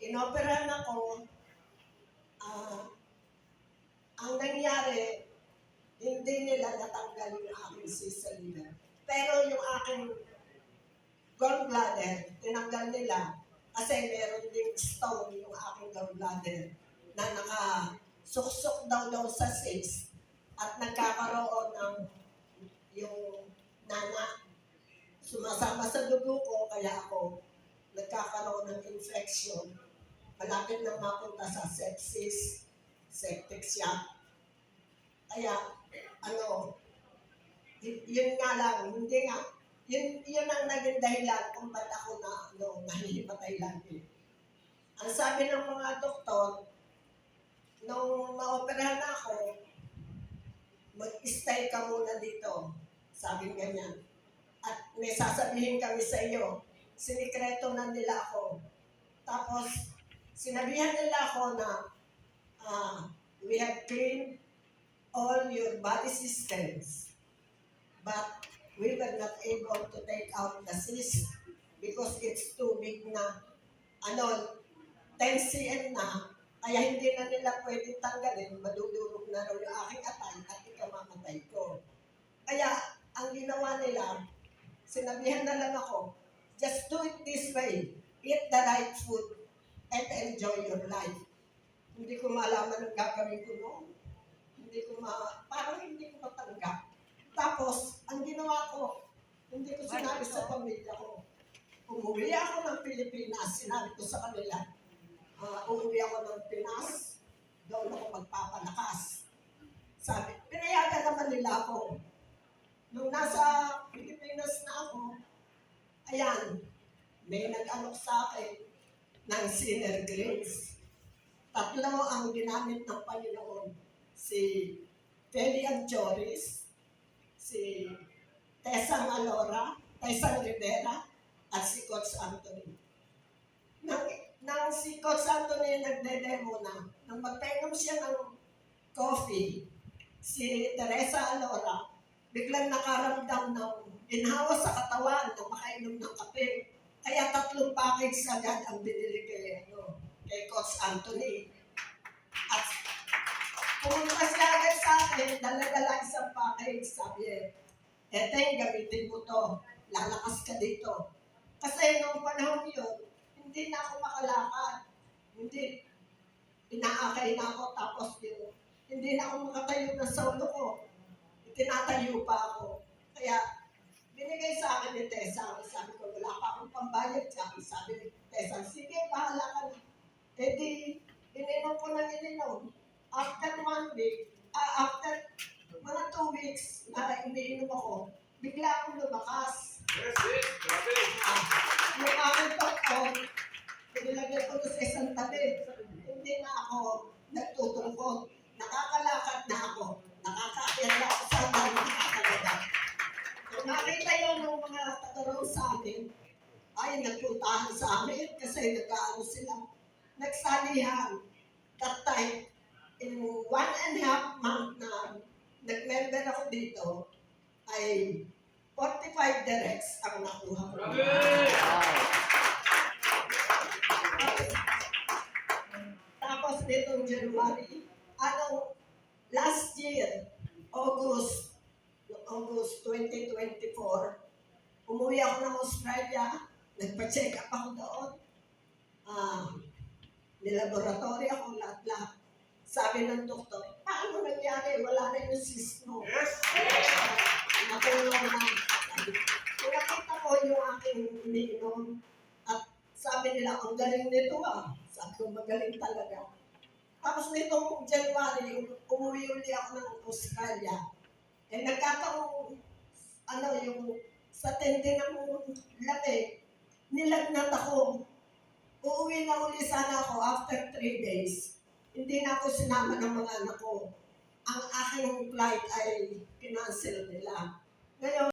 Inoperahan ako, ah, ang nangyari, hindi nila natanggal yung aking sisalinan. Pero yung aking gallbladder, tinanggal nila kasi meron ding stone yung aking gallbladder na nakasuksok daw sa cyst at nagkakaroon ng yung nana sumasama sa dugo ko, kaya ako nagkakaroon ng infection. Malapit na mapunta sa sepsis, septic shock. Kaya, yun nga lang, hindi nga, yun ang naging dahilan kung ba't ako nahihimatay lagi. Ang sabi ng mga doktor, nung maoperahan ako, mag-stay ka muna dito. Sabi ganyan. At may sasabihin kami sa iyo, sinikreto na nila ako. Tapos, sinabihan nila ako na we have cleaned all your body systems, but we were not able to take out the cyst because it's too big na, 10 cm na, kaya hindi na nila pwede tanggalin, madudurog na raw yung aking atay at ikamamatay ko. Kaya, ang ginawa nila, sinabihan na lang ako, just do it this way, eat the right food, and enjoy your life. Hindi ko malaman ang gagawin ko noon. Parang hindi ko matanggap. Tapos, ang ginawa ko, hindi ko sinabi sa pamilya ko. Umuwi ako ng Pilipinas, sinabi ko sa kanila, umuwi ako ng Pinas, doon ako magpapalakas. Sabi, pinayagan naman nila ako. Nung nasa Pilipinas na ako, ayan, may nag-alok sa akin ng Sinner Grace. 3 ang ginamit ng Panginoon. Si Teddy Anchoris, si Tessang Alora, Tessang Rivera, at si Coach Anthony. Nang si Coach Anthony nagde-demo na, nang magpainom siya ng coffee, si Teresa Alora, biglang nakaramdam ng ginhawa sa katawan na makainom ng kape. Kaya 3 package agad ang binili kay Coach Anthony. At pumunta siya agad sa akin, dala-dala isang package, sabi, Eteng, gamitin mo to, lalakas ka dito. Kasi noong panahon yun, hindi na ako makalakad. Hindi, inaakay na ako, tapos hindi na ako makatayo na sa ulo ko. Tinatayo pa ako. Kaya, binigay sa akin ni Tessa. Sabi ko, wala pa akong pambayad siya. Sabi ni Tessa, sige, bahala ka na. Eh di, ininom ko ng ininom. After 1 week, after mga 2 weeks na iniinom ako, bigla akong lumakas. Yes. Yung aking doktor, pinilagay ko sa isang tabi. Hindi na ako nagtutungkot. Nakakalakad na ako. Nakakaakyat na ako sa dami nakakalakad. Kung nakita yun ng mga tatarong sa amin, ay nagpuntahan sa amin kasi nag-aano sila. Nagsalihan. That time, in 1.5 months na nag-member ako dito, ay 45 directs ang nakuha ko. Tapos nitong January, last year, August 2024, umuwi ako ng Australia, nagpa-check up ako doon. Nilaboratory ako lahat-lahat. Sabi ng doktor, paano nangyari? Wala na yung cyst mo. Yes. Natulong na. Nakita ko yung aking iniinom at sabi nila, ang galing nito Sabi ko, magaling talaga. Tapos nitong January, umuwi uli ako ng Australia. Nagkataong, yung sa tende ng lamig, nilagnat ako. Uuwi na uli sana ako after 3 days. Hindi na ako sinama ng mga anak ko. Ang aking flight ay kinancel nila. Ngayon,